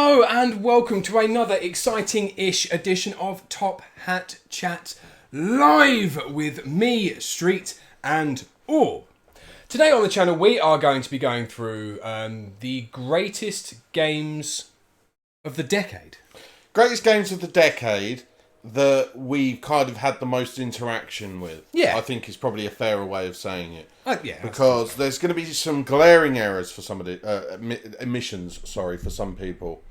Hello and welcome to another exciting-ish edition of Top Hat Chat live with me, Street and Orb. Today on the channel we are going to be going through the greatest games of the decade. Greatest games of the decade that we kind of had the most interaction with. Yeah. I think is probably a fairer way of saying it. Yeah. Because there's going to be some glaring errors for some of the emissions, for some people.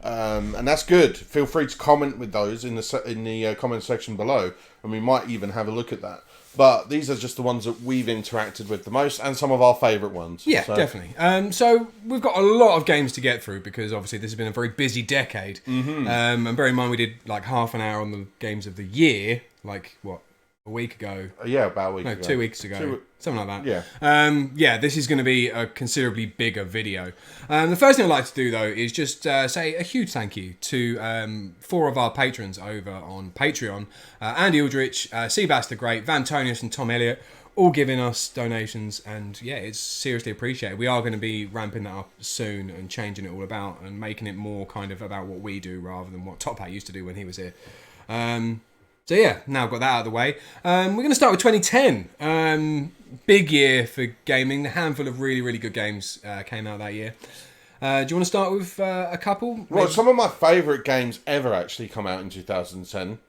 And that's good. Feel free to comment with those in the comment section below, and we might even have a look at that. But these are just the ones that we've interacted with the most, and some of our favourite ones. Yeah, definitely. So we've got a lot of games to get through because obviously this has been a very busy decade. Mm-hmm. And bear in mind we did like half an hour on the games of the year, a week ago. Yeah, about a week ago. 2 weeks ago. Something like that. Yeah. This is going to be a considerably bigger video. The first thing I'd like to do, though, is just say a huge thank you to 4 of our patrons over on Patreon. Andy Aldrich, Seabass the Great, Van Tonius and Tom Elliott, all giving us donations. And, yeah, it's seriously appreciated. We are going to be ramping that up soon and changing it all about and making it more kind of about what we do rather than what Top Hat used to do when he was here. So yeah, now I've got that out of the way. We're going to start with 2010. Big year for gaming. A handful of really, really good games came out that year. Do you want to start with a couple? Well, some of my favourite games ever actually come out in 2010.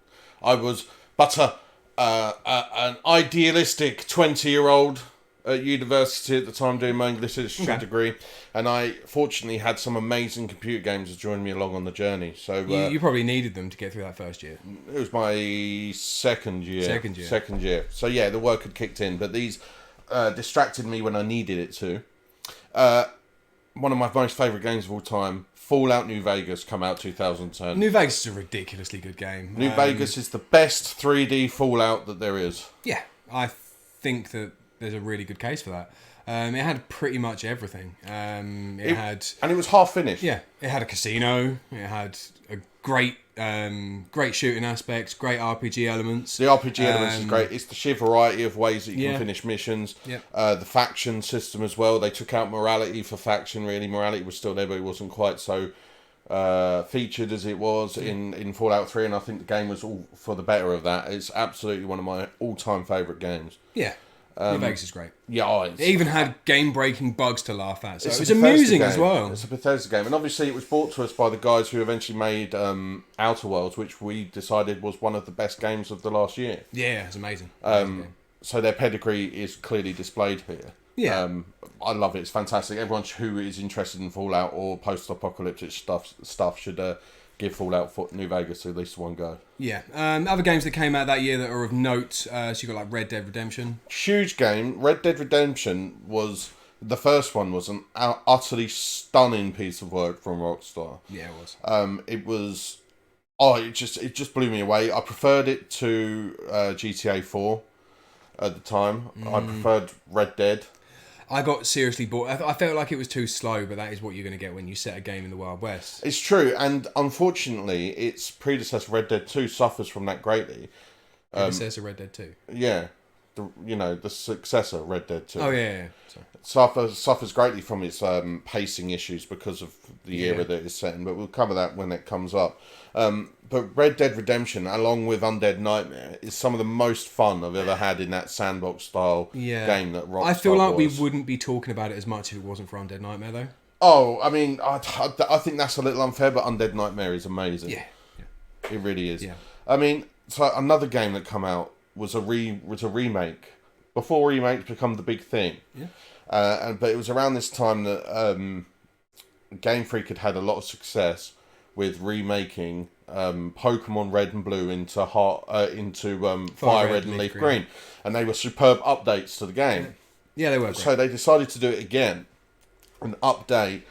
I was an idealistic 20-year-old at university at the time doing my English literature degree, and I fortunately had some amazing computer games to join me along on the journey. So you probably needed them to get through that first year. It was my second year. So yeah, the work had kicked in, but these distracted me when I needed it to. One of my most favourite games of all time, Fallout New Vegas, come out 2010. New Vegas is a ridiculously good game. New Vegas is the best 3D Fallout that there is. Yeah, I think that there's a really good case for that. It had pretty much everything. And it was half finished. Yeah, it had a casino. It had a great shooting aspects, great RPG elements. The RPG elements is great. It's the sheer variety of ways that you can finish missions. Yeah. The faction system as well. They took out morality for faction. Really, morality was still there, but it wasn't quite so featured as it was in Fallout 3. And I think the game was all for the better of that. It's absolutely one of my all-time favourite games. Yeah. New Vegas is great. Yeah, it even had game-breaking bugs to laugh at, so it was amusing as well. It's a Bethesda game, and obviously it was brought to us by the guys who eventually made Outer Worlds, which we decided was one of the best games of the last year. Yeah, it's amazing. So their pedigree is clearly displayed here. Yeah, I love it. It's fantastic. Everyone who is interested in Fallout or post-apocalyptic stuff should give Fallout New Vegas at least one go. Yeah. Other games that came out that year that are of note, so you got like Red Dead Redemption. Huge game. Red Dead Redemption was the first one. Was an utterly stunning piece of work from Rockstar. Yeah, it was. It was. Oh, it just blew me away. I preferred it to GTA 4 at the time. I preferred Red Dead. I got seriously bored. I felt like it was too slow, but that is what you're going to get when you set a game in the Wild West. It's true, and unfortunately, its predecessor, Red Dead 2, suffers from that greatly. Predecessor, Red Dead 2? Yeah. The successor, Red Dead 2. Oh, yeah. Sorry. Suffers greatly from its pacing issues because of the era that it's set in, but we'll cover that when it comes up. But Red Dead Redemption, along with Undead Nightmare, is some of the most fun I've ever had in that sandbox-style game that Rockstar I feel like was. we wouldn't be talking about it as much if it wasn't for Undead Nightmare, though. Oh, I mean, I think that's a little unfair, but Undead Nightmare is amazing. Yeah. It really is. Yeah. I mean, so another game that came out was a remake. Before remakes become the big thing. Yeah. But it was around this time that Game Freak had a lot of success with remaking Pokemon Red and Blue into Fire Red and Leaf Green. And they were superb updates to the game. Yeah, they were great. So they decided to do it again and update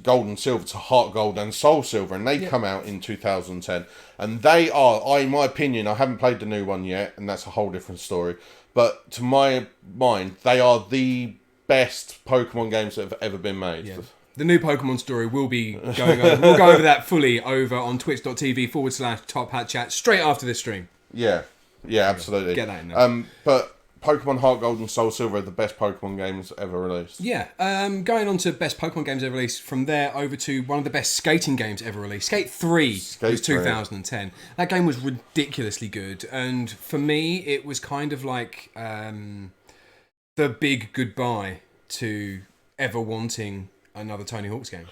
Gold and Silver to Heart Gold and Soul Silver, and they come out in 2010. And they are, in my opinion, I haven't played the new one yet, and that's a whole different story. But to my mind, they are the best Pokemon games that have ever been made. Yeah. The new Pokemon story will be going over. We'll go over that fully over on twitch.tv/Top Hat Chat straight after this stream. Yeah, absolutely. Get that in there. But Pokemon Heart Gold and Soul Silver are the best Pokemon games ever released. Yeah, going on to best Pokemon games ever released, from there over to one of the best skating games ever released. Skate 3 was 2010. That game was ridiculously good, and for me, it was kind of like the big goodbye to ever wanting another Tony Hawk's game.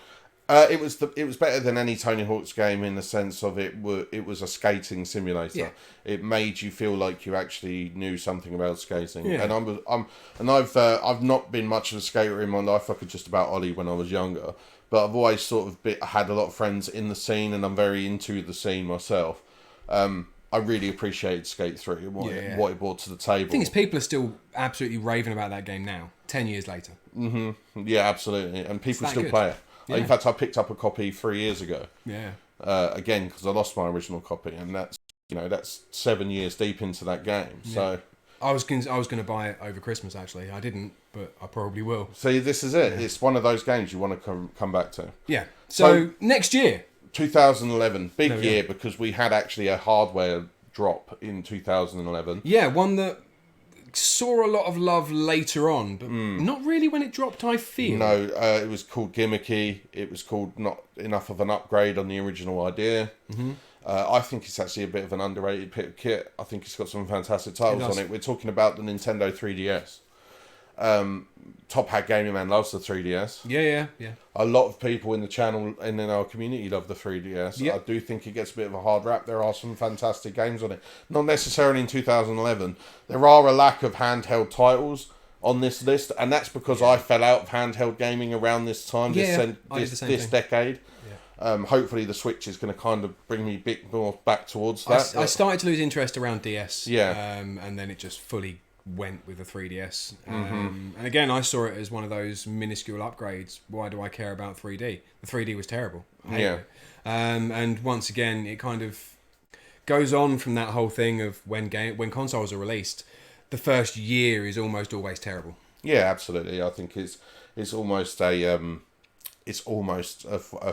It was better than any Tony Hawk's game in the sense of it was a skating simulator. Yeah. It made you feel like you actually knew something about skating. Yeah. And I've not been much of a skater in my life. I could just about ollie when I was younger, but I've always sort of had a lot of friends in the scene, and I'm very into the scene myself. I really appreciated Skate 3 and what it brought to the table. The thing is, people are still absolutely raving about that game now, 10 years later. Mm-hmm. Yeah, absolutely, and people still play it. Yeah. In fact, I picked up a copy 3 years ago. Yeah. Again, because I lost my original copy, and that's 7 years deep into that game. Yeah. So I was going to buy it over Christmas. Actually, I didn't, but I probably will. See, this is it. Yeah. It's one of those games you want to come back to. Yeah. So next year, 2011, big year because we had actually a hardware drop in 2011. Yeah, one that saw a lot of love later on, but not really when it dropped, I feel. No, it was called gimmicky. It was called not enough of an upgrade on the original idea. Mm-hmm. I think it's actually a bit of an underrated bit of kit. I think it's got some fantastic titles on it. We're talking about the Nintendo 3DS. Top Hat Gaming Man loves the 3DS. Yeah. A lot of people in the channel and in our community love the 3DS. Yep. I do think it gets a bit of a hard rap. There are some fantastic games on it. Not necessarily in 2011. There are a lack of handheld titles on this list, and that's because I fell out of handheld gaming around this time, this decade. Yeah. Hopefully the Switch is going to kind of bring me a bit more back towards that. I started to lose interest around DS. Yeah. And then it just fully went with the 3DS. And again, I saw it as one of those minuscule upgrades. Why do I care about 3D? The 3D was terrible. I hated it. And once again, it kind of goes on from that whole thing of when consoles are released, the first year is almost always terrible. Yeah, absolutely. I think it's almost a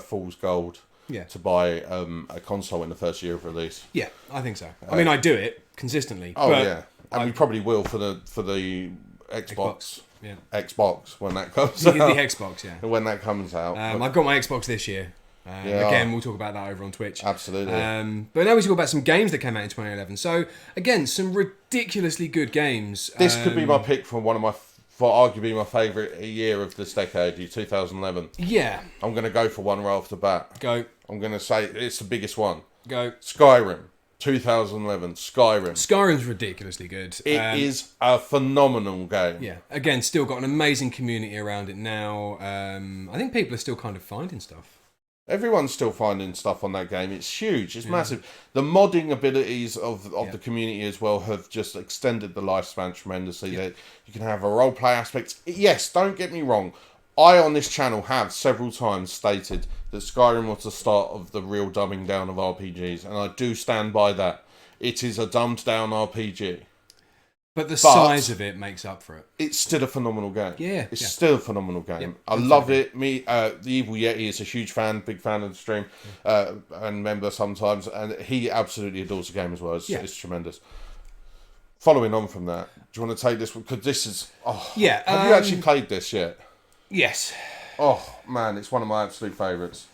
fool's gold to buy a console in the first year of release. Yeah, I think so. I mean, I do it consistently. Oh, yeah. And we probably will for the Xbox. Yeah. Xbox when that comes out. The Xbox, yeah. When that comes out. I've got my Xbox this year. Again, we'll talk about that over on Twitch. Absolutely. But now we talk about some games that came out in 2011. So, again, some ridiculously good games. This could be my pick for arguably my favourite year of this decade, 2011. Yeah. I'm going to go for one right off the bat. Go. I'm going to say it's the biggest one. Go. Skyrim. 2011, Skyrim. Skyrim's ridiculously good. It is a phenomenal game. Yeah. Again, still got an amazing community around it now. I think people are still kind of finding stuff. Everyone's still finding stuff on that game. It's huge. It's massive. The modding abilities of the community as well have just extended the lifespan tremendously. Yeah. That you can have a role play aspect. Yes, don't get me wrong. I, on this channel, have several times stated that Skyrim was the start of the real dumbing down of RPGs, and I do stand by that. It is a dumbed down RPG. But the size of it makes up for it. It's still a phenomenal game. Yeah. It's still a phenomenal game. I love it. The Evil Yeti is a huge fan, big fan of the stream, and member sometimes, and he absolutely adores the game as well. It's tremendous. Following on from that, do you want to take this? Because this is... have you actually played this yet? Yes. Oh, man, it's one of my absolute favourites.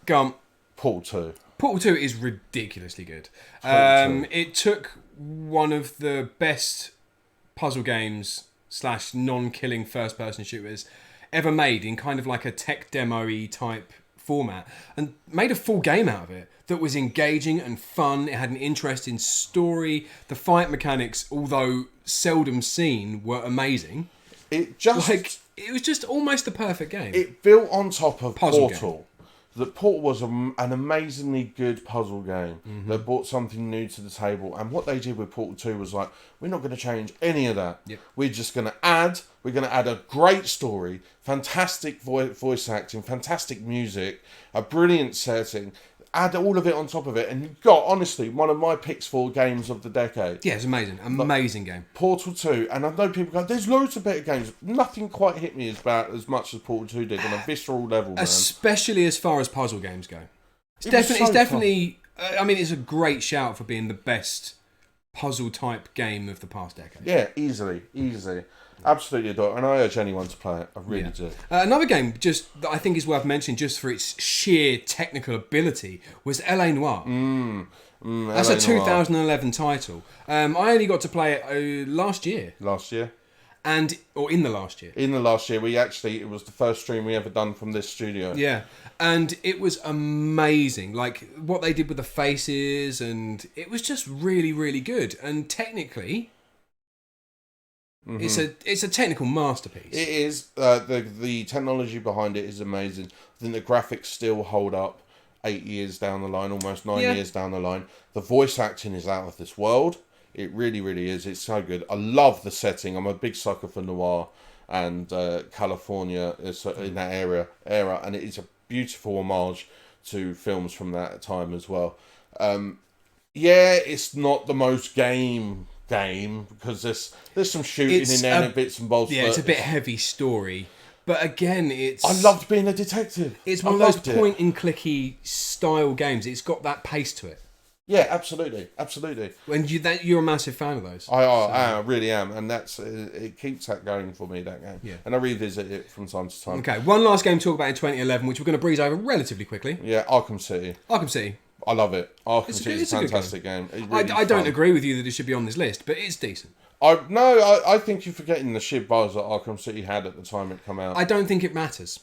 Go on. Portal 2. Portal 2 is ridiculously good. It took one of the best puzzle games / non-killing first-person shooters ever made in kind of like a tech demo-y type format and made a full game out of it that was engaging and fun. It had an interesting story. The fight mechanics, although seldom seen, were amazing. It was just almost the perfect game. It built on top of Puzzle Portal. Game. That Portal was an amazingly good puzzle game that brought something new to the table. And what they did with Portal 2 was like, we're not going to change any of that. Yep. We're just going to add a great story, fantastic voice acting, fantastic music, a brilliant setting. Add all of it on top of it, and you've got, honestly, one of my picks for games of the decade. Yeah, it's amazing. Amazing game. Portal 2, and I know people go, there's loads of better games. Nothing quite hit me as much as Portal 2 did on a visceral level, man. Especially as far as puzzle games go. It's definitely I mean, it's a great shout for being the best puzzle type game of the past decade. Yeah, easily. Absolutely adore it. And I urge anyone to play it. I really do. Another game just that I think is worth mentioning just for its sheer technical ability was L.A. Noire. That's a 2011 title. I only got to play it last year. In the last year. In the last year, it was the first stream we ever done from this studio. Yeah, and it was amazing. Like, what they did with the faces, and it was just really, really good. And technically, it's a technical masterpiece. It is. The technology behind it is amazing. I think the graphics still hold up 8 years down the line, almost 9 years down the line. The voice acting is out of this world. It really, really is. It's so good. I love the setting. I'm a big sucker for noir and California in that era, and it is a beautiful homage to films from that time as well. It's not the most game because there's some shooting in there and bits and bobs. Yeah, it's a bit heavy story. But again, I loved being a detective. It's one of those point and clicky style games. It's got that pace to it. Yeah, absolutely. When you're a massive fan of those. I really am, and it keeps that going for me, that game. Yeah. And I revisit it from time to time. Okay, one last game to talk about in 2011, which we're going to breeze over relatively quickly. Yeah, Arkham City. I love it. Arkham City is a fantastic game. Really I don't agree with you that it should be on this list, but it's decent. I think you're forgetting the sheer buzz that Arkham City had at the time it came out. I don't think it matters.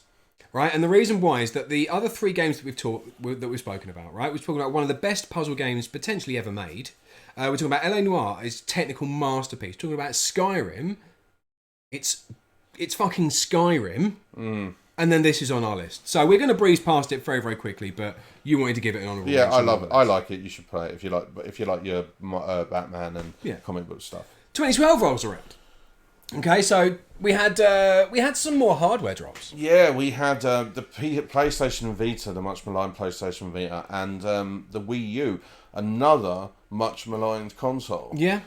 Right, and the reason why is that the other three games that we've spoken about, right? We're talking about one of the best puzzle games potentially ever made. We're talking about L.A. Noire, its technical masterpiece. We're talking about Skyrim, it's fucking Skyrim, and then this is on our list. So we're going to breeze past it very, very quickly. But you wanted to give it an honourable mention. Yeah, I love it. I like it. You should play it if you like your Batman and comic book stuff. 2012 rolls around. Okay, so we had some more hardware drops. Yeah, we had the PlayStation Vita, the much maligned PlayStation Vita, and the Wii U, another much maligned console. Yeah.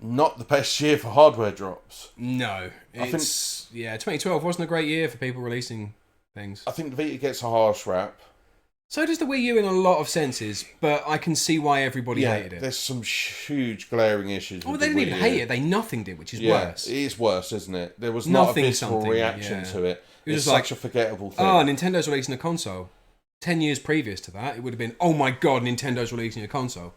Not the best year for hardware drops. No, 2012 wasn't a great year for people releasing things. I think the Vita gets a harsh rap. So does the Wii U in a lot of senses, but I can see why everybody hated it. There's some huge glaring issues. Well, they didn't even hate it; they nothinged it, which is worse. It is worse, isn't it? There was not a visceral reaction to it. It was such a forgettable thing. Oh, Nintendo's releasing a console. 10 years previous to that, it would have been, oh my god, Nintendo's releasing a console.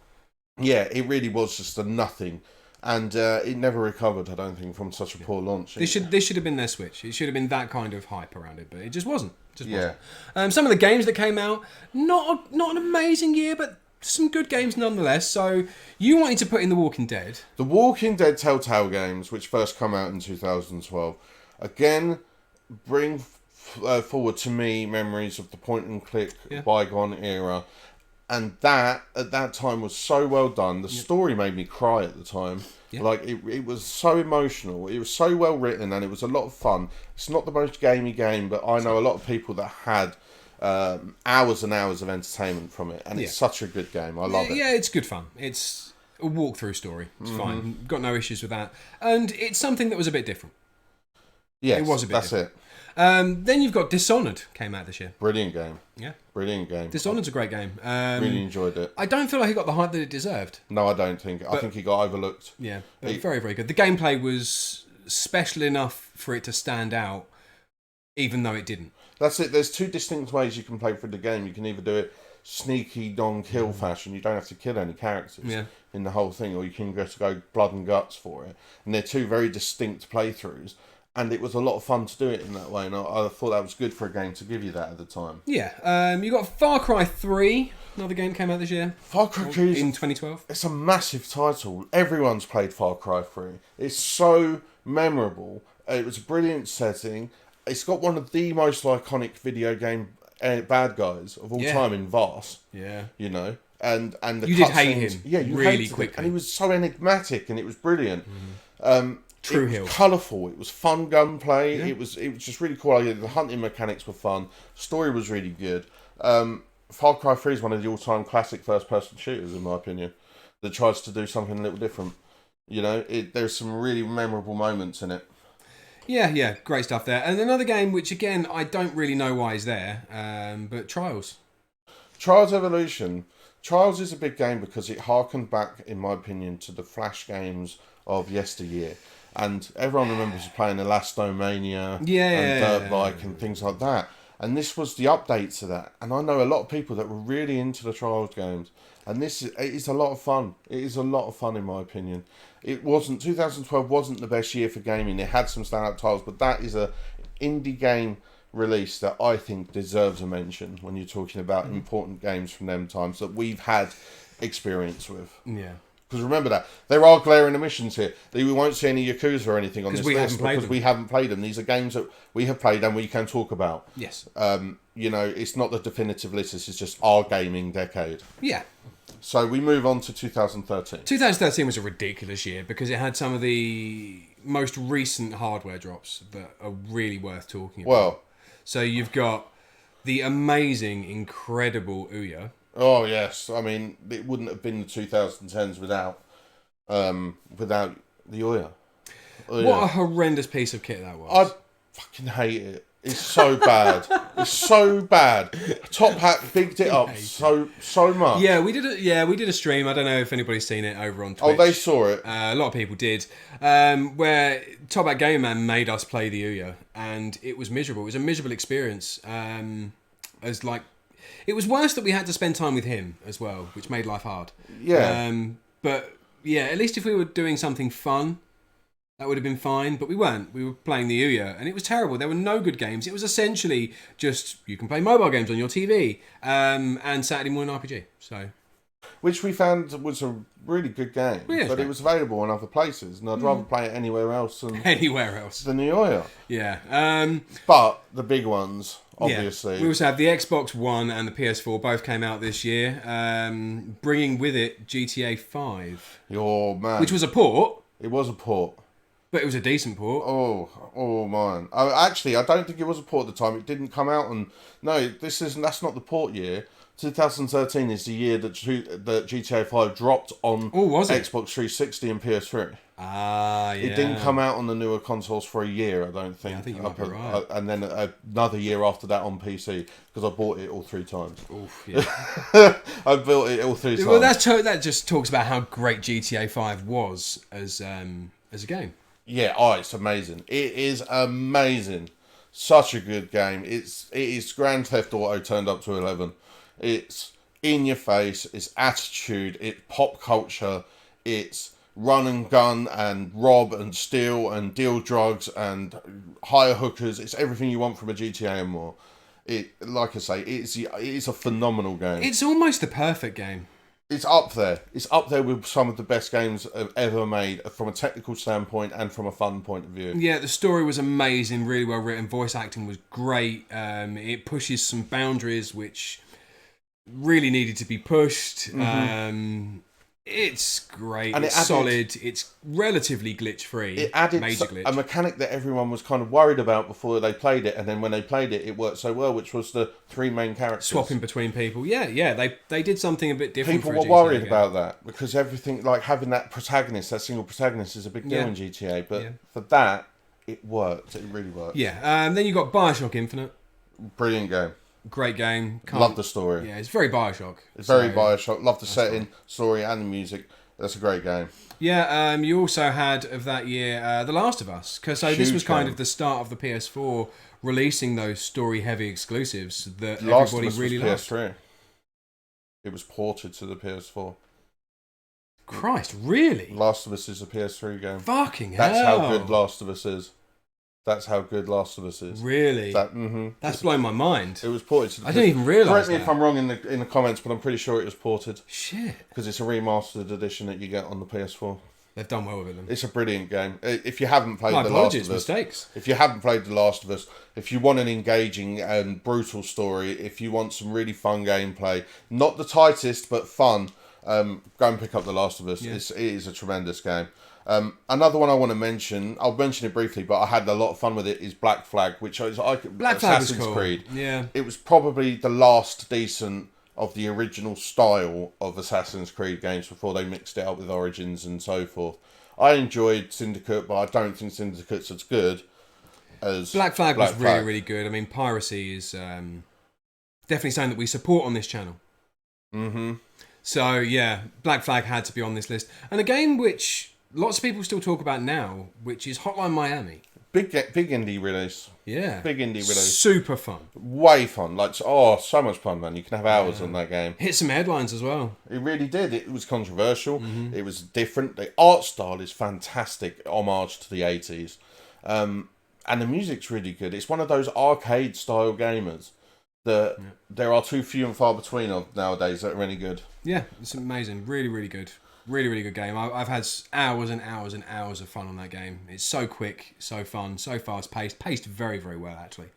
Yeah, it really was just a nothing. And it never recovered, I don't think, from such a poor launch. This should have been their Switch. It should have been that kind of hype around it, but it just wasn't. Some of the games that came out, not an amazing year, but some good games nonetheless. So you wanted to put in The Walking Dead. The Walking Dead Telltale games, which first come out in 2012, again bring forward to me memories of the point and click bygone era. And that, at that time, was so well done. The story made me cry at the time. Yep. Like, it was so emotional. It was so well written, and it was a lot of fun. It's not the most gamey game, but I know a lot of people that had hours and hours of entertainment from it. And it's such a good game. I love it. Yeah, it's good fun. It's a walkthrough story. It's fine. Got no issues with that. And it's something that was a bit different. Yes, it was a bit different. It. Then you've got Dishonored, came out this year. Brilliant game. Yeah. Brilliant game. Dishonored's a great game. Really enjoyed it. I don't feel like it got the hype that it deserved. No, I don't think. I think it got overlooked. Yeah, but very, very good. The gameplay was special enough for it to stand out, even though it didn't. That's it. There's two distinct ways you can play through the game. You can either do it sneaky, non-kill fashion. You don't have to kill any characters in the whole thing, or you can just go blood and guts for it. And they're two very distinct playthroughs. And it was a lot of fun to do it in that way, and I thought that was good for a game to give you that at the time. Yeah, you got Far Cry 3, another game came out this year. Far Cry 3 in 2012. It's a massive title. Everyone's played Far Cry 3. It's so memorable. It was a brilliant setting. It's got one of the most iconic video game bad guys of all time in Voss. Yeah, you know, and the you did hate him. Yeah, you really hated quickly, him. And he was so enigmatic, and it was brilliant. True it Hill. was colourful. It was fun gunplay. Yeah. It was just really cool. The hunting mechanics were fun. Story was really good. Far Cry 3 is one of the all-time classic first-person shooters, in my opinion, that tries to do something a little different. You know, there's some really memorable moments in it. Yeah, great stuff there. And another game, which again I don't really know why is there, but Trials. Trials Evolution. Trials is a big game because it harkened back, in my opinion, to the Flash games of yesteryear. And everyone remembers playing Elastomania and Dirt Bike and things like that. And this was the update to that. And I know a lot of people that were really into the Trials games. And it is a lot of fun. It is a lot of fun, in my opinion. 2012 wasn't the best year for gaming. It had some standout titles, but that is a indie game release that I think deserves a mention when you're talking about important games from them times that we've had experience with. Yeah. Because remember that there are glaring omissions here. We won't see any Yakuza or anything on this list because we haven't played them. These are games that we have played and we can talk about. Yes. It's not the definitive list. This is just our gaming decade. Yeah. So we move on to 2013. 2013 was a ridiculous year because it had some of the most recent hardware drops that are really worth talking about. Well, so you've got the amazing, incredible Ouya. Oh yes, I mean it wouldn't have been the 2010s without the Ouya. What a horrendous piece of kit that was. I fucking hate it. It's so bad. It's so bad. Top Hat bigged it up so much. Yeah, we did a stream. I don't know if anybody's seen it over on Twitch. Oh, they saw it. A lot of people did. Where Top Hat Gamer Man made us play the Ouya, and it was miserable. It was a miserable experience. It was worse that we had to spend time with him as well, which made life hard. Yeah. But yeah, at least if we were doing something fun, that would have been fine. But we weren't. We were playing the Ouya, and it was terrible. There were no good games. It was essentially just you can play mobile games on your TV and Saturday morning RPG. So, which we found was a really good game, but it was available in other places, and I'd rather play it anywhere else than the Ouya. Yeah. But the big ones. Obviously. Yeah. We also have the Xbox One and the PS4 both came out this year, bringing with it GTA 5. Oh, man. Which was a port. It was a port. But it was a decent port. Oh man. Actually, I don't think it was a port at the time. It didn't come out on... No, that's not the port year. 2013 is the year that GTA 5 dropped on Xbox 360 and PS3. Ah, yeah. It didn't come out on the newer consoles for a year, I don't think. Yeah, I think you might be right. And then another year after that on PC, because I bought it all 3 times. Oof, yeah. I built it all 3 times. Well, that just talks about how great GTA 5 was as a game. Yeah, it's amazing. It is amazing. Such a good game. It is Grand Theft Auto turned up to 11. It's in your face. It's attitude. It's pop culture. It's run and gun and rob and steal and deal drugs and hire hookers. It's everything you want from a GTA and more. Like I say, it is a phenomenal game. It's almost the perfect game. It's up there. It's up there with some of the best games ever made from a technical standpoint and from a fun point of view. Yeah, the story was amazing, really well written. Voice acting was great. It pushes some boundaries which really needed to be pushed. Mm-hmm. It's great. And it's solid. It's relatively glitch free. It added a mechanic that everyone was kind of worried about before they played it, and then when they played it, it worked so well, which was the 3 main characters swapping between people. Yeah. They did something a bit different. People were worried about that because everything, like having that single protagonist, is a big deal in GTA. But for that, it worked. It really worked. Yeah. Then you got BioShock Infinite. Brilliant game. Great game. Love the story. Yeah, it's very BioShock. It's very BioShock. Love the setting, story, and the music. That's a great game. Yeah, you also had of that year The Last of Us. So this was kind of the start of the PS4 releasing those story-heavy exclusives that everybody really loved. PS3. It was ported to the PS4. Christ, really? Last of Us is a PS3 game. Fucking hell. That's how good Last of Us is. That's how good Last of Us is. Really? That's blown my mind. It was ported to the I didn't even realise Correct me if I'm wrong in the comments, but I'm pretty sure it was ported. Shit. Because it's a remastered edition that you get on the PS4. They've done well with it then. It's a brilliant game. If you haven't played The Last of Us... mistakes. If you haven't played The Last of Us, if you want an engaging and brutal story, if you want some really fun gameplay, not the tightest, but fun, go and pick up The Last of Us. Yeah. It is a tremendous game. Another one I want to mention, I'll mention it briefly, but I had a lot of fun with it, is Black Flag, which is Assassin's Creed. Yeah. It was probably the last decent of the original style of Assassin's Creed games before they mixed it up with Origins and so forth. I enjoyed Syndicate, but I don't think Syndicate's as good as Black Flag was really, really good. I mean, piracy is definitely something that we support on this channel. Mm-hmm. So yeah, Black Flag had to be on this list. And a game which lots of people still talk about now, which is Hotline Miami. Big indie release. Yeah. Big indie release. Super fun. Way fun. Like, so much fun, man. You can have hours on that game. Hit some headlines as well. It really did. It was controversial. It was different. The art style is fantastic. Homage to the 80s. And the music's really good. It's one of those arcade-style gamers that there are too few and far between of nowadays that are any good. Yeah, it's amazing. Really, really good. Really, really good game. I've had hours and hours and hours of fun on that game. It's so quick, so fun, so fast paced. Paced very, very well, actually.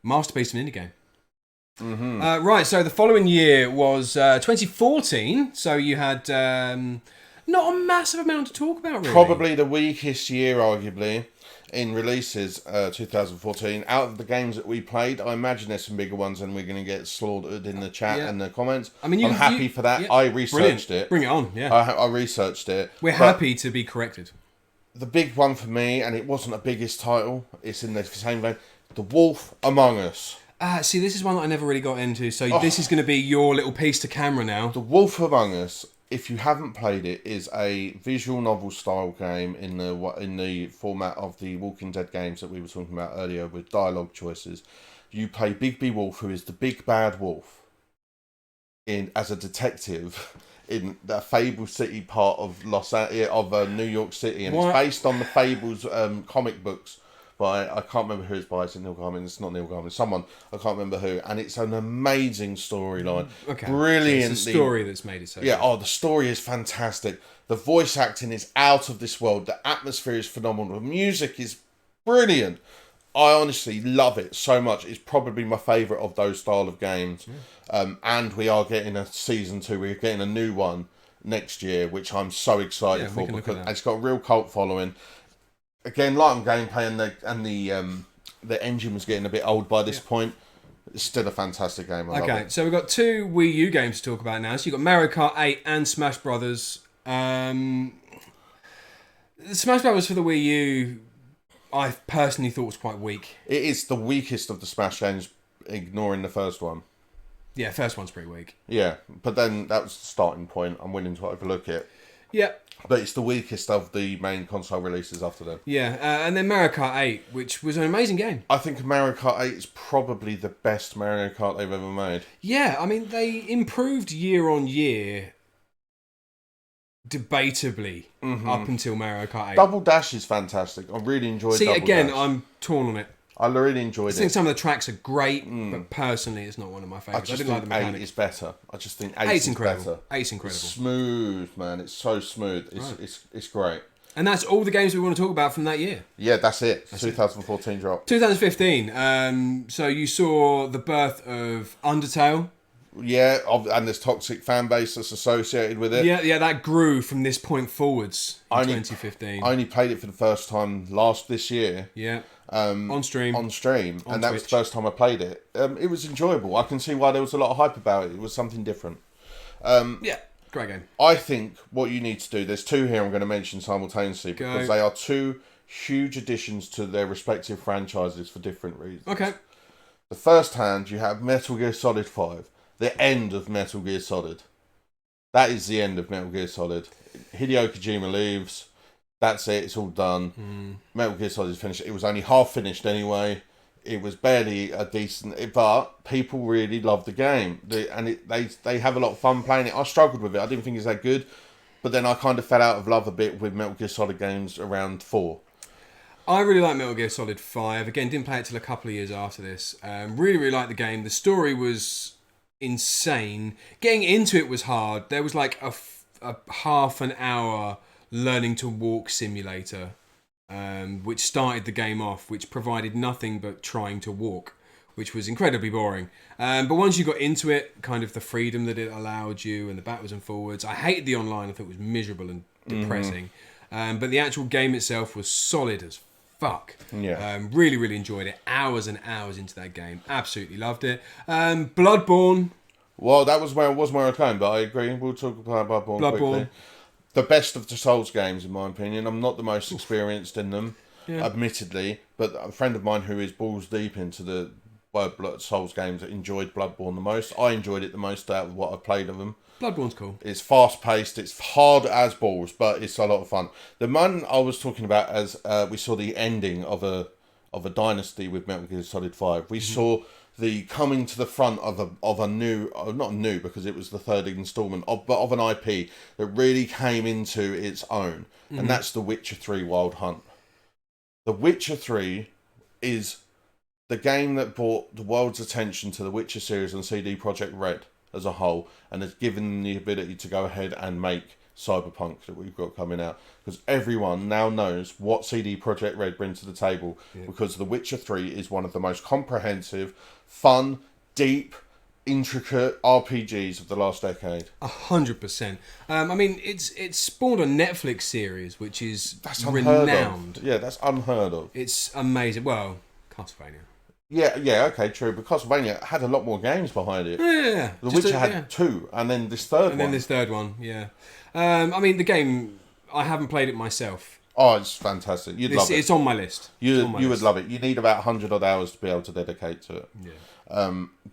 Masterpiece of an indie game. Right, so the following year was 2014. So you had not a massive amount to talk about, really. Probably the weakest year, arguably, in releases, 2014. Out of the games that we played, I imagine there's some bigger ones and we're going to get slaughtered in the chat and the comments. I mean, I'm happy for that. I researched it. Bring it on, yeah. I researched it. We're happy to be corrected. The big one for me, and it wasn't a biggest title, it's in the same vein, The Wolf Among Us. See, this is one that I never really got into, so this is going to be your little piece to camera now. The Wolf Among Us, if you haven't played it, is a visual novel style game in the format of the Walking Dead games that we were talking about earlier with dialogue choices. You play Big B Wolf, who is the big bad wolf, as a detective in the Fable City part of New York City, and it's based on the Fables comic books. I can't remember who it's by. It's Neil Gaiman. It's not Neil Gaiman. Someone, I can't remember who. And it's an amazing storyline. Okay. Brilliant. It's the story that's made it so yeah. good. Oh, the story is fantastic. The voice acting is out of this world. The atmosphere is phenomenal. The music is brilliant. I honestly love it so much. It's probably my favourite of those style of games. And we are getting a season 2. We're getting a new one next year, which I'm so excited for because it's got a real cult following. Again, light on gameplay and the engine was getting a bit old by this point. It's still a fantastic game. I love it. So we've got 2 Wii U games to talk about now. So you've got Mario Kart 8 and Smash Brothers. Smash Brothers for the Wii U, I personally thought was quite weak. It is the weakest of the Smash games, ignoring the first one. Yeah, first one's pretty weak. Yeah, but then that was the starting point. I'm willing to overlook it. Yeah. But it's the weakest of the main console releases after them. Yeah, and then Mario Kart 8, which was an amazing game. I think Mario Kart 8 is probably the best Mario Kart they've ever made. Yeah, I mean, they improved year on year, debatably, up until Mario Kart 8. Double Dash is fantastic. I really enjoyed Double Dash. I'm torn on it. I really enjoyed it. I think some of the tracks are great, but personally, it's not one of my favourites. I didn't like the mechanics. 8 is better. I just think 8 is incredible. better. 8's incredible. It's smooth, man. It's so smooth. It's great. And that's all the games we want to talk about from that year. Yeah, that's it. 2014 drop. 2015. So you saw the birth of Undertale. Yeah, and there's toxic fan base that's associated with it. Yeah, that grew from this point forwards in 2015. I only played it for the first time this year. Yeah. On stream. And that was the first time I played it. It was enjoyable. I can see why there was a lot of hype about it. It was something different. Yeah, great game. I think what you need to do, there's 2 here I'm going to mention simultaneously because they are 2 huge additions to their respective franchises for different reasons. Okay. The first hand, you have Metal Gear Solid 5. The end of Metal Gear Solid. That is the end of Metal Gear Solid. Hideo Kojima leaves. That's it. It's all done. Metal Gear Solid is finished. It was only half finished anyway. It was barely a decent... But people really love the game. They have a lot of fun playing it. I struggled with it. I didn't think it was that good. But then I kind of fell out of love a bit with Metal Gear Solid games around 4. I really like Metal Gear Solid 5. Again, didn't play it till a couple of years after this. Really, really liked the game. The story was insane. Getting into it was hard. There was like a half an hour learning to walk simulator, which started the game off, which provided nothing but trying to walk, which was incredibly boring. But once you got into it, kind of the freedom that it allowed you and the backwards and forwards. I hated the online. I thought it was miserable and depressing. But the actual game itself was solid as fuck. Yeah. Really, really enjoyed it. Hours and hours into that game. Absolutely loved it. Bloodborne. Well, that was where I was going, but I agree. We'll talk about Bloodborne quickly. The best of the Souls games, in my opinion. I'm not the most experienced in them, admittedly, but a friend of mine who is balls deep into the Souls games that enjoyed Bloodborne the most. I enjoyed it the most out of what I played of them. Bloodborne's cool. It's fast paced. It's hard as balls, but it's a lot of fun. The one I was talking about as we saw the ending of a dynasty with Metal Gear Solid 5. We saw the coming to the front of a new, not new because it was the third installment, but of an IP that really came into its own, and that's The Witcher 3 Wild Hunt. The Witcher 3 is the game that brought the world's attention to the Witcher series and CD Projekt Red as a whole, and has given them the ability to go ahead and make Cyberpunk that we've got coming out, because everyone now knows what CD Projekt Red brings to the table, because The Witcher 3 is one of the most comprehensive, fun, deep, intricate RPGs of the last decade. 100%. I mean, it's spawned a Netflix series which is renowned. Yeah, that's unheard of. It's amazing. Well, Castlevania. Yeah, okay, true. But Castlevania had a lot more games behind it. Yeah. The Witcher had two, and then this third one. And then this third one, yeah. I mean, the game, I haven't played it myself. Oh, it's fantastic. You'd love it. It's on my list. You would love it. You need about 100 odd hours to be able to dedicate to it. Yeah.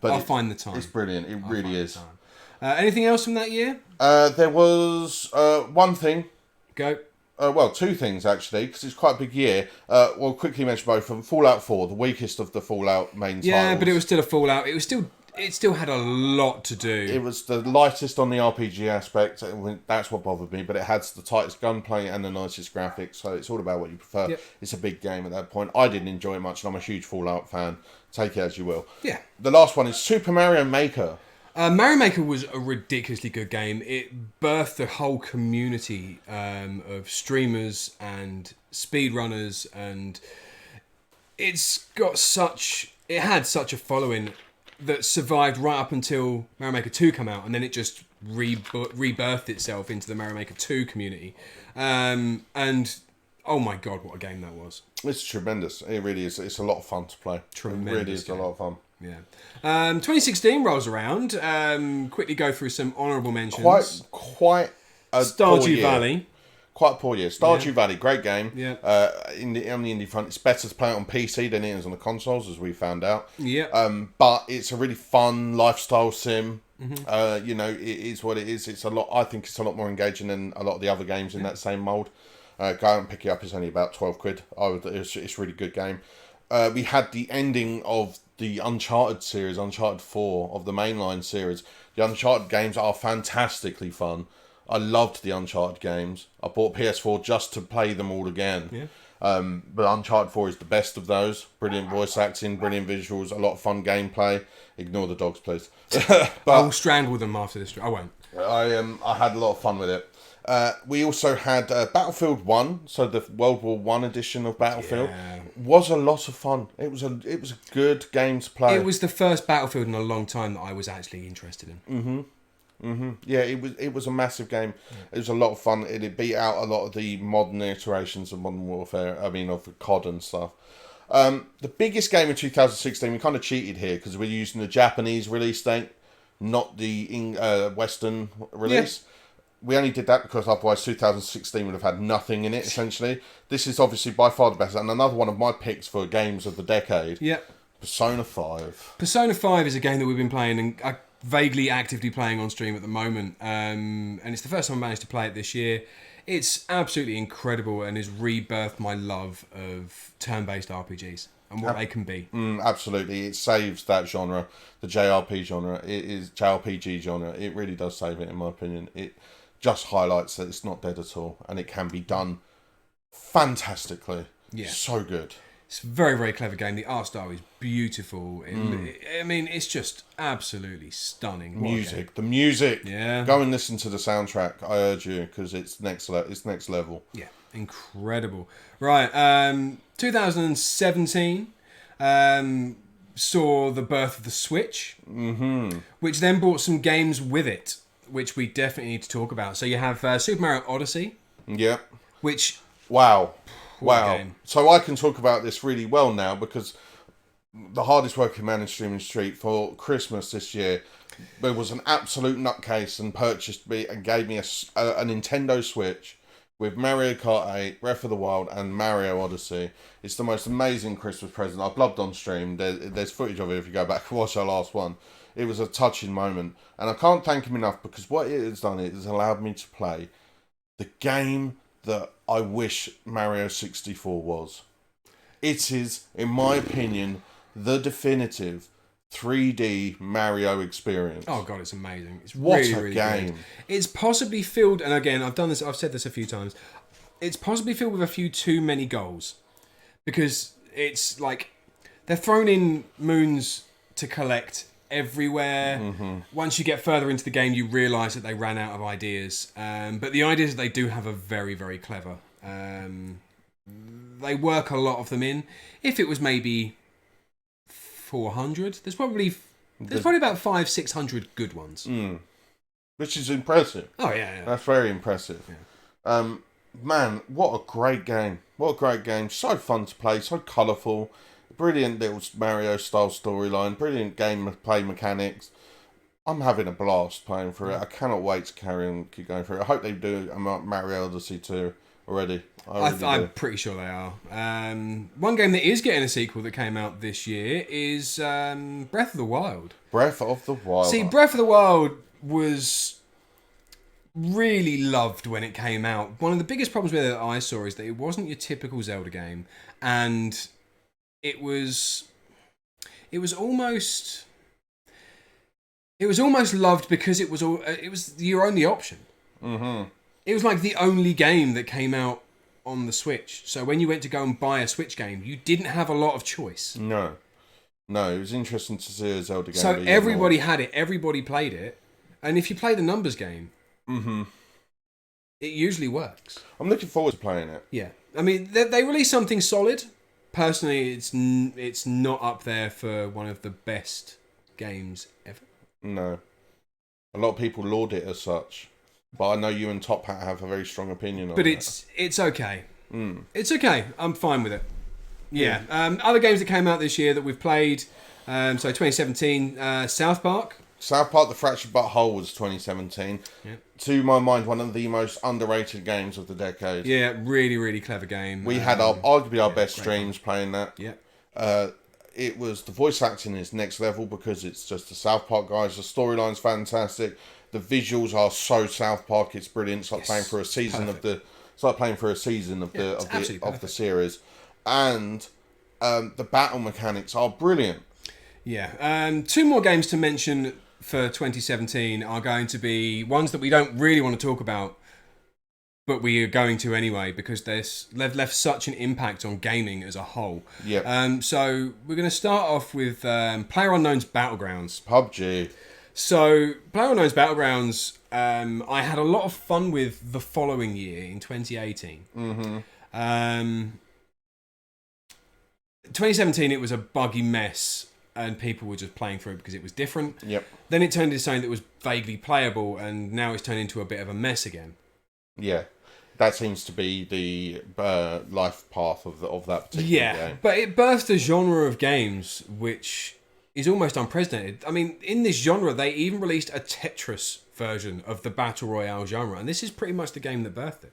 But I'll find the time. It's brilliant. It really is. Anything else from that year? There was one thing. Go. Well, two things actually, because it's quite a big year. We'll quickly mention both of them. Fallout 4, the weakest of the Fallout main titles. Yeah, but it was still a Fallout. It still had a lot to do. It was the lightest on the RPG aspect. That's what bothered me. But it had the tightest gunplay and the nicest graphics. So it's all about what you prefer. Yep. It's a big game at that point. I didn't enjoy it much, and I'm a huge Fallout fan. Take it as you will. Yeah. The last one is Super Mario Maker. Mario Maker was a ridiculously good game. It birthed a whole community of streamers and speedrunners, and it had such a following that survived right up until Mario Maker 2 came out, and then it just rebirthed itself into the Mario Maker 2 community. And oh my god, what a game that was. It's tremendous. It really is. It's a lot of fun to play. Tremendous. It really is a lot of fun. Yeah. 2016 rolls around. Quickly go through some honourable mentions. Quite a Stardew poor year. Valley. Quite a poor year. Stardew Valley, great game. Yeah. On the indie front, it's better to play it on PC than it is on the consoles, as we found out. Yeah. But it's a really fun lifestyle sim. You know, it is what it is. It's a lot. I think it's a lot more engaging than a lot of the other games in that same mould. Go out and pick it up. It's only about £12. It's a really good game. We had the ending of the Uncharted series, Uncharted 4 of the mainline series. The Uncharted games are fantastically fun. I loved the Uncharted games. I bought PS4 just to play them all again. Yeah. But Uncharted 4 is the best of those. Brilliant voice acting, brilliant visuals, a lot of fun gameplay. Ignore the dogs, please. I'll strangle them after this. I won't. I had a lot of fun with it. We also had Battlefield 1, so the World War 1 edition of Battlefield. Was a lot of fun. It was a good game to play. It was the first Battlefield in a long time that I was actually interested in. Yeah, it was a massive game. It was a lot of fun. It beat out a lot of the modern iterations of Modern Warfare. I mean, of COD and stuff. The biggest game in 2016, we kind of cheated here because we're using the Japanese release date, not the Western release. Yeah. We only did that because otherwise 2016 would have had nothing in it, essentially. This is obviously by far the best. And another one of my picks for games of the decade. Yeah. Persona 5. Persona 5 is a game that we've been playing and vaguely actively playing on stream at the moment. And it's the first time I managed to play it this year. It's absolutely incredible and has rebirthed my love of turn-based RPGs and what they can be. Absolutely. It saves that genre, the JRPG genre. It is JRPG genre. It really does save it, in my opinion. It just highlights that it's not dead at all, and it can be done fantastically. Yeah. So good. It's a very, very clever game. The art style is beautiful. I mean, it's just absolutely stunning. The music. Yeah. Go and listen to the soundtrack. I urge you, because it's next level. Yeah, incredible. Right, 2017 saw the birth of the Switch, which then brought some games with it, which we definitely need to talk about. So you have Super Mario Odyssey. Yeah. Which... Wow. So I can talk about this really well now, because the hardest working man in Streaming Street for Christmas this year, there was an absolute nutcase and purchased me and gave me a Nintendo Switch with Mario Kart 8, Breath of the Wild, and Mario Odyssey. It's the most amazing Christmas present. I blubbed on stream. There's footage of it if you go back and watch our last one. It was a touching moment. And I can't thank him enough, because what it has done, it has allowed me to play the game that I wish Mario 64 was. It is, in my opinion, the definitive 3D Mario experience. Oh god, it's amazing. It's What really, a really game. good. It's possibly filled, and again, I've said this a few times, it's possibly filled with a few too many goals. Because it's like, they're thrown in moons to collect everywhere. Once you get further into the game, you realise that they ran out of ideas. But the ideas that they do have are very, very clever. They work a lot of them in. If it was maybe 400, there's probably about 500-600 good ones. Which is impressive. Oh yeah. That's very impressive. Yeah. Man, what a great game. What a great game. So fun to play, so colourful. Brilliant little Mario-style storyline. Brilliant gameplay mechanics. I'm having a blast playing through it. I cannot wait to keep going through it. I hope they do a Mario Odyssey 2 already. I'm pretty sure they are. One game that is getting a sequel that came out this year is Breath of the Wild. Breath of the Wild. See, Breath of the Wild was really loved when it came out. One of the biggest problems with it that I saw is that it wasn't your typical Zelda game, and it was almost loved because it was your only option. It was like the only game that came out on the Switch. So when you went to go and buy a Switch game, you didn't have a lot of choice. No, it was interesting to see a Zelda game. So everybody had it, everybody played it, and if you play the numbers game, it usually works. I'm looking forward to playing it. Yeah, I mean they released something solid. Personally, it's not up there for one of the best games ever. No, a lot of people laud it as such, but I know you and Top Hat have a very strong opinion on it. But it's okay. It's okay. I'm fine with it. Yeah. Other games that came out this year that we've played. So 2017, South Park. South Park: The Fractured But Whole was 2017. Yeah. To my mind, one of the most underrated games of the decade. Yeah, really, really clever game. We had arguably our best streams playing that. Yeah. It was, the voice acting is next level because it's just the South Park guys. The storyline's fantastic. The visuals are so South Park. It's brilliant. It's like playing for a season of the. It's like playing for a season of the series, and the battle mechanics are brilliant. Yeah. Two more games to mention for 2017 are going to be ones that we don't really want to talk about, but we are going to anyway because they've left such an impact on gaming as a whole. Yeah. So we're going to start off with PlayerUnknown's Battlegrounds. PUBG. So PlayerUnknown's Battlegrounds, I had a lot of fun with the following year in 2018. 2017, it was a buggy mess. And people were just playing through it because it was different. Yep. Then it turned into something that was vaguely playable, and now it's turned into a bit of a mess again. Yeah, that seems to be the life path of that particular game. But it birthed a genre of games which is almost unprecedented. I mean, in this genre, they even released a Tetris version of the Battle Royale genre, and this is pretty much the game that birthed it.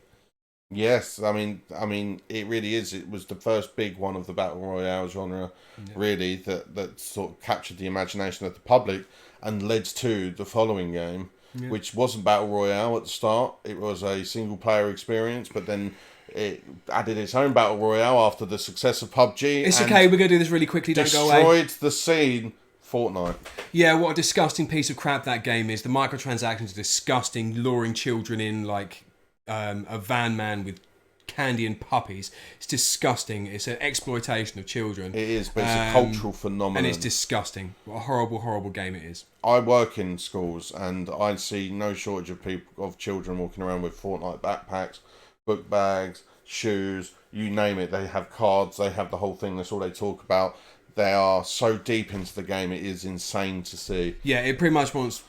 Yes, I mean, it really is. It was the first big one of the Battle Royale genre, really, that sort of captured the imagination of the public and led to the following game, which wasn't Battle Royale at the start. It was a single-player experience, but then it added its own Battle Royale after the success of PUBG. It's okay, we're going to do this really quickly, don't go away. Destroyed the scene, Fortnite. Yeah, what a disgusting piece of crap that game is. The microtransactions are disgusting, luring children in like... a van man with candy and puppies. It's disgusting. It's an exploitation of children. It is, but it's a cultural phenomenon. And it's disgusting. What a horrible, horrible game it is. I work in schools and I see no shortage of children walking around with Fortnite backpacks, book bags, shoes, you name it. They have cards, they have the whole thing. That's all they talk about. They are so deep into the game, it is insane to see. Yeah, it pretty much wants...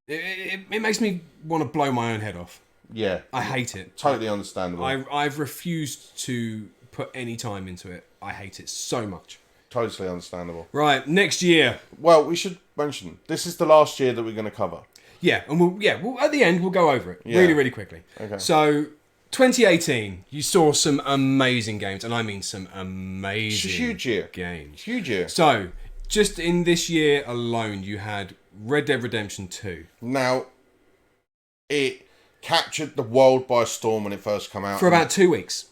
It makes me want to blow my own head off. Yeah. I hate it. Totally understandable. I've refused to put any time into it. I hate it so much. Totally understandable. Right, next year. Well, we should mention, this is the last year that we're going to cover. Yeah, and we'll at the end, we'll go over it really, really quickly. Okay. So, 2018, you saw some amazing games, and I mean some amazing huge year. games. Huge year. So, just in this year alone, you had Red Dead Redemption 2. Now, it captured the world by storm when it first came out. For about 2 weeks.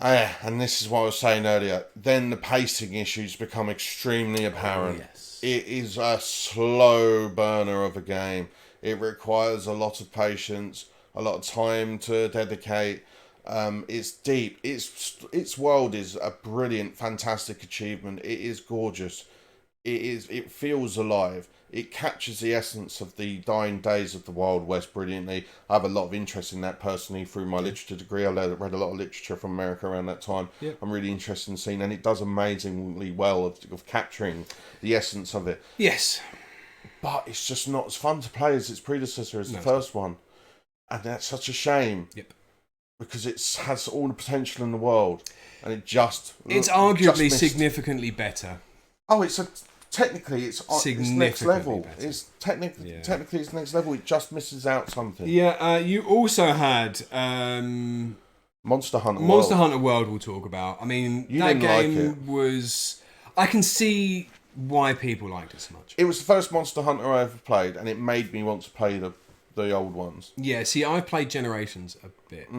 And this is what I was saying earlier. Then the pacing issues become extremely apparent. Oh, yes. It is a slow burner of a game. It requires a lot of patience, a lot of time to dedicate. It's deep. Its world is a brilliant, fantastic achievement. It is gorgeous. It feels alive. It captures the essence of the dying days of the Wild West brilliantly. I have a lot of interest in that personally through my literature degree. I read a lot of literature from America around that time. Yep. I'm really interested in seeing, and it does amazingly well of capturing the essence of it. Yes. But it's just not as fun to play as its predecessor, as the first one. And that's such a shame. Yep. Because it has all the potential in the world. And it's arguably significantly better. Oh, technically it's next level. Better. It's technically it's next level. It just misses out something. Yeah, you also had Monster Hunter World we'll talk about. I mean, you that didn't game like it. was... I can see why people liked it so much. It was the first Monster Hunter I ever played, and it made me want to play the old ones. Yeah, see, I played Generations a bit.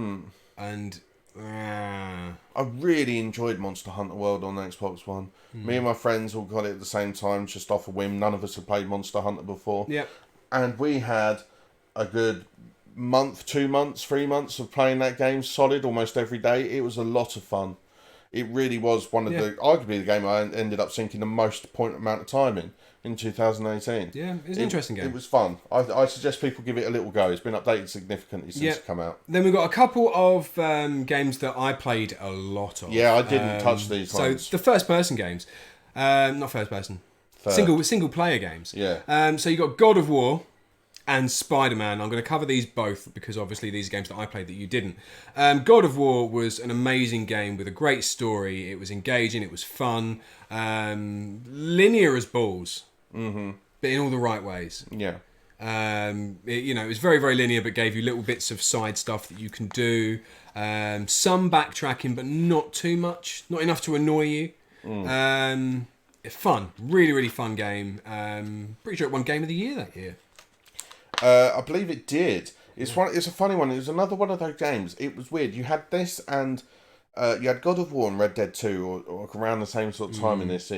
And... I really enjoyed Monster Hunter World on the Xbox One. Me and my friends all got it at the same time, just off a whim. None of us had played Monster Hunter before. Yep. And we had a good month, 2 months, 3 months of playing that game solid almost every day. It was a lot of fun. It really was arguably the game I ended up sinking the most amount of time in 2018. Yeah, it's an interesting game. It was fun. I suggest people give it a little go. It's been updated significantly since it's come out. Then we've got a couple of games that I played a lot of. Yeah, I didn't touch these ones. So the first-person games. Not first-person. Single-player games. Yeah. So you got God of War and Spider-Man. I'm going to cover these both because obviously these are games that I played that you didn't. God of War was an amazing game with a great story. It was engaging. It was fun. Linear as balls. Mm-hmm. But in all the right ways. Yeah. It was very, very linear, but gave you little bits of side stuff that you can do. Some backtracking, but not too much. Not enough to annoy you. Fun. Really, really fun game. Pretty sure it won Game of the Year that year. I believe it did. It's a funny one. It was another one of those games. It was weird. You had this and you had God of War and Red Dead 2 or around the same sort of time in this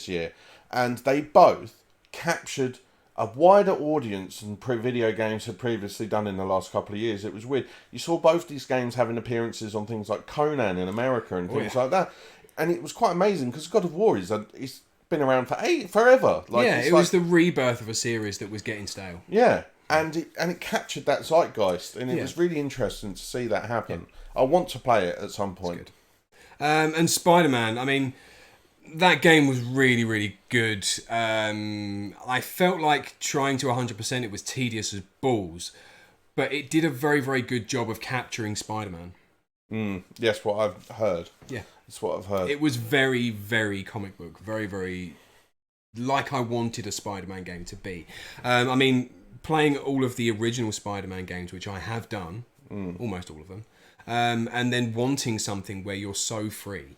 year. And they both captured a wider audience than video games had previously done in the last couple of years. It was weird. You saw both these games having appearances on things like Conan in America and things like that. And it was quite amazing because God of War is been around for forever. It was the rebirth of a series that was getting stale. Yeah. And it captured that zeitgeist, and it was really interesting to see that happen. Yeah. I want to play it at some point. And Spider-Man, I mean, that game was really, really good. I felt like trying to 100% it was tedious as balls, but it did a very, very good job of capturing Spider-Man. Yes, what I've heard. Yeah. That's what I've heard. It was very, very comic book. Very, very like I wanted a Spider-Man game to be. I mean... Playing all of the original Spider-Man games, which I have done, almost all of them, and then wanting something where you're so free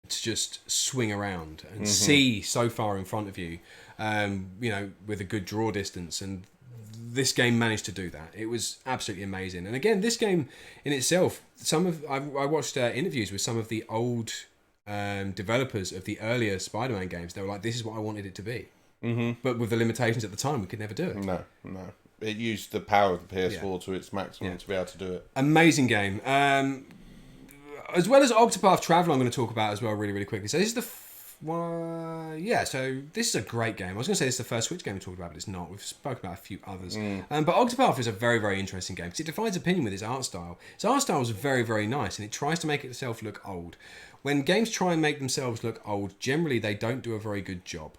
to just swing around and see so far in front of you, with a good draw distance. And this game managed to do that. It was absolutely amazing. And again, this game in itself, I watched interviews with some of the old developers of the earlier Spider-Man games. They were like, this is what I wanted it to be. Mm-hmm. But with the limitations at the time, we could never do it. No. It used the power of the PS4 to its maximum to be able to do it. Amazing game. As well as Octopath Traveler, I'm going to talk about as well really, really quickly. So this is so this is a great game. I was going to say this is the first Switch game we talked about, but it's not. We've spoken about a few others. But Octopath is a very, very interesting game because it divides opinion with its art style. Its art style is very, very nice, and it tries to make itself look old. When games try and make themselves look old, generally they don't do a very good job.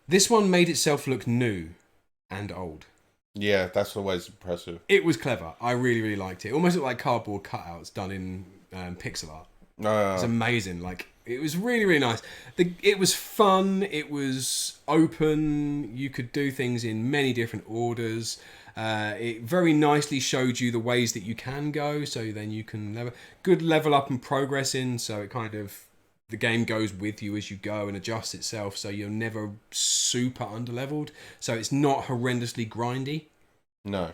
This one made itself look new and old. Yeah, that's always impressive. It was clever. I really, really liked it. Almost looked like cardboard cutouts done in pixel art. It's amazing. Like, it was really, really nice. It was fun. It was open. You could do things in many different orders. It very nicely showed you the ways that you can go. So then you can have a good level up and progress in. So it kind of, the game goes with you as you go and adjusts itself. So you're never super underleveled. So it's not horrendously grindy. No.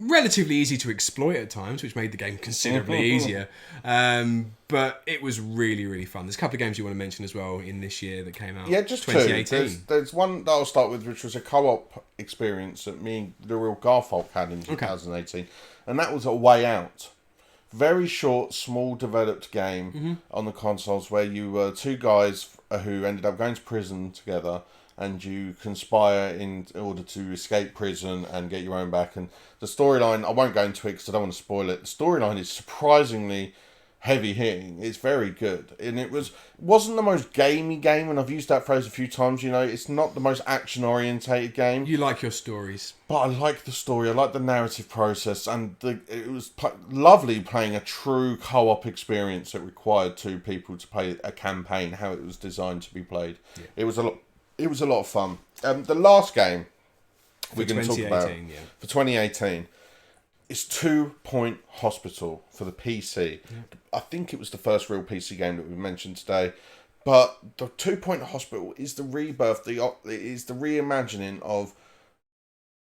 Relatively easy to exploit at times, which made the game considerably easier. But it was really, really fun. There's a couple of games you want to mention as well in this year that came out. Yeah, just 2018. two. There's one that I'll start with, which was a co-op experience that me and the real Garfolk had in 2018. And that was A Way Out. Very short, small, developed game on the consoles where you were two guys who ended up going to prison together, and you conspire in order to escape prison and get your own back. And the storyline, I won't go into it because I don't want to spoil it. The storyline is surprisingly heavy hitting. It's very good, and it wasn't the most gamey game, and I've used that phrase a few times. You know, it's not the most action orientated game. You like your stories, but I like the story. I like the narrative process, and it was lovely playing a true co-op experience that required two people to play a campaign how it was designed to be played. Yeah. It was a lot of fun. The last game we're going to talk about for 2018 is 2 Point Hospital for the PC. Yeah. I think it was the first real PC game that we mentioned today. But the 2 Point Hospital is the rebirth, it is the reimagining of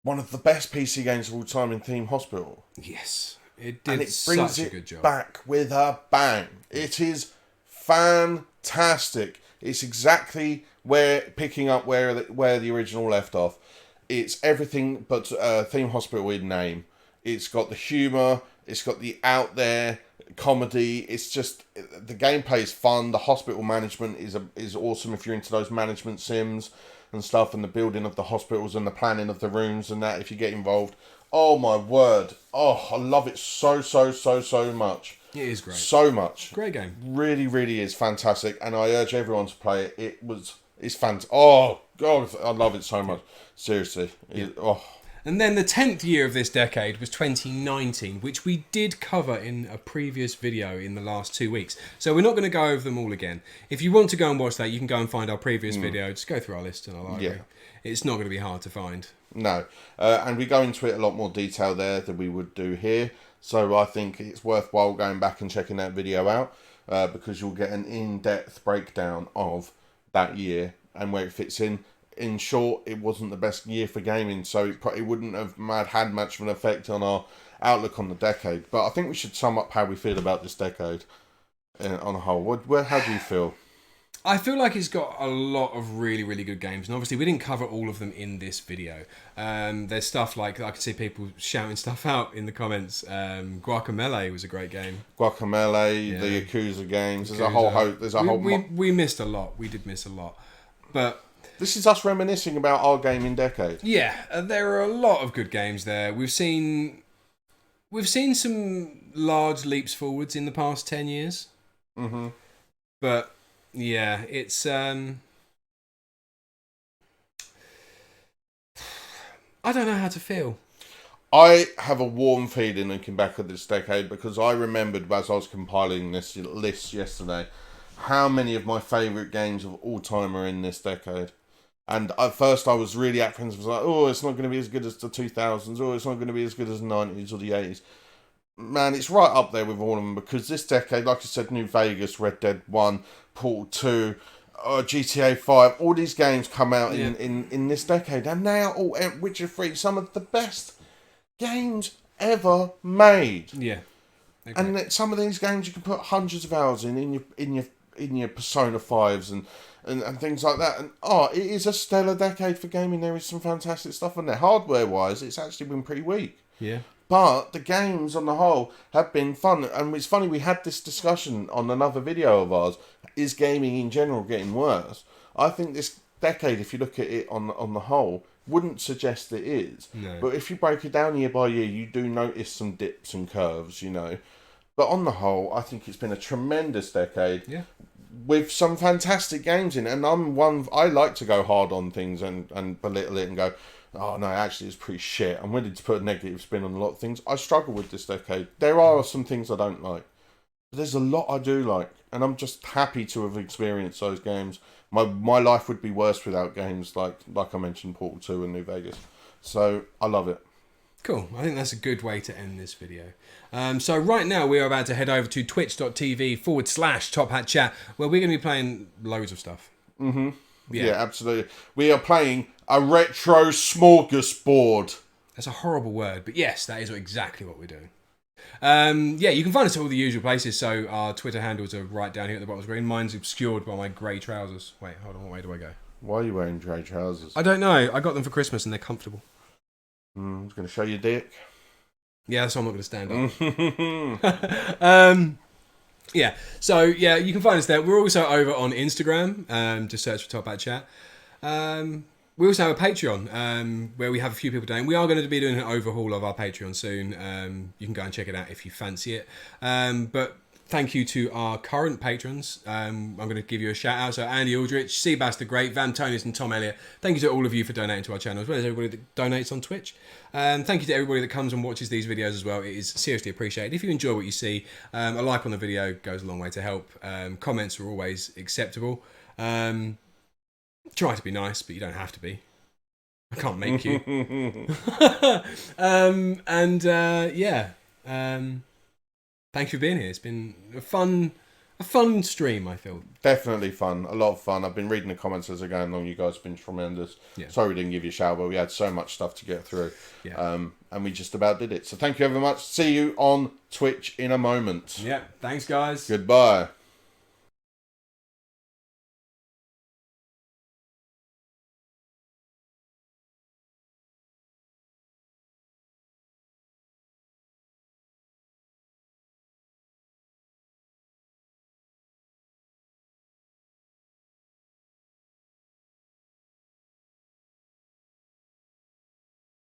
one of the best PC games of all time in Theme Hospital. Yes, it did, and it brings such a good job. Back with a bang. It is fantastic. It's exactly picking up where the original left off. It's everything but Theme Hospital in name. It's got the humour. It's got the out there comedy. It's just, the gameplay is fun. The hospital management is awesome if you're into those management sims and stuff, and the building of the hospitals and the planning of the rooms and that. If you get involved, oh my word! Oh, I love it so much. It is great. So much. Great game. Really, really is fantastic, and I urge everyone to play it. It's fantastic. Oh God, I love it so much. Seriously. And then the 10th year of this decade was 2019, which we did cover in a previous video in the last 2 weeks. So we're not going to go over them all again. If you want to go and watch that, you can go and find our previous video. Just go through our list in our library. Yeah. It's not going to be hard to find. No. And we go into it a lot more detail there than we would do here. So I think it's worthwhile going back and checking that video out because you'll get an in-depth breakdown of that year and where it fits in. In short, it wasn't the best year for gaming, so it wouldn't have had much of an effect on our outlook on the decade. But I think we should sum up how we feel about this decade on a whole. How do you feel? I feel like it's got a lot of really, really good games, and obviously we didn't cover all of them in this video. There's stuff like, I can see people shouting stuff out in the comments. Guacamelee was a great game. Guacamelee, the Yakuza games. There's a whole. We missed a lot. We did miss a lot, but. This is us reminiscing about our gaming decade. Yeah, there are a lot of good games there. We've seen some large leaps forwards in the past 10 years. Mm-hmm. But yeah, it's I don't know how to feel. I have a warm feeling looking back at this decade because I remembered as I was compiling this list yesterday how many of my favourite games of all time are in this decade. And at first I was really apprehensive. I was like, oh, it's not going to be as good as the 2000s. Oh, it's not going to be as good as the 90s or the 80s. Man, it's right up there with all of them because this decade, like I said, New Vegas, Red Dead 1, Portal 2, GTA 5, all these games come out in this decade. And they are all Witcher 3, some of the best games ever made. Yeah. Okay. And some of these games you can put hundreds of hours in your Persona 5s and things like that. And it is a stellar decade for gaming. There is some fantastic stuff on there. Hardware wise, it's actually been pretty weak. Yeah. But the games on the whole have been fun. And it's funny, we had this discussion on another video of ours. Is gaming in general getting worse? I think this decade, if you look at it on the whole, wouldn't suggest it is. No. But if you break it down year by year, you do notice some dips and curves, you know. But on the whole, I think it's been a tremendous decade. Yeah. With some fantastic games in it. And I like to go hard on things and belittle it and go, oh no, actually it's pretty shit. I'm willing to put a negative spin on a lot of things. I struggle with this decade. There are some things I don't like. there's a lot I do like, and I'm just happy to have experienced those games. My life would be worse without games like I mentioned, Portal 2 and New Vegas. So I love it. Cool. I think that's a good way to end this video. So right now we are about to head over to twitch.tv/Top Hat Chat, where we're going to be playing loads of stuff. Mm-hmm. Yeah, absolutely. We are playing a retro smorgasbord. That's a horrible word, but yes, that is exactly what we're doing. Yeah, you can find us at all the usual places. So our Twitter handles are right down here at the bottom of the screen. Mine's obscured by my grey trousers. Wait, hold on. What way do I go? Why are you wearing grey trousers? I don't know. I got them for Christmas and they're comfortable. I was going to show you dick. Yeah, so I'm not going to stand up. Yeah, so yeah, you can find us there. We're also over on Instagram. Just search for Top Hat Chat. We also have a Patreon where we have a few people doing. We are going to be doing an overhaul of our Patreon soon. You can go and check it out if you fancy it. But thank you to our current patrons. I'm going to give you a shout out. So Andy Aldrich, Seabass the Great, Van Tonis and Tom Elliott. Thank you to all of you for donating to our channel, as well as everybody that donates on Twitch. Thank you to everybody that comes and watches these videos as well. It is seriously appreciated. If you enjoy what you see, a like on the video goes a long way to help. Comments are always acceptable. Try to be nice, but you don't have to be. I can't make you. Thanks for being here. It's been a fun stream, I feel. Definitely fun. A lot of fun. I've been reading the comments as they're going along. You guys have been tremendous. Yeah. Sorry we didn't give you a shout, but we had so much stuff to get through. Yeah. And we just about did it. So thank you very much. See you on Twitch in a moment. Yeah. Thanks, guys. Goodbye.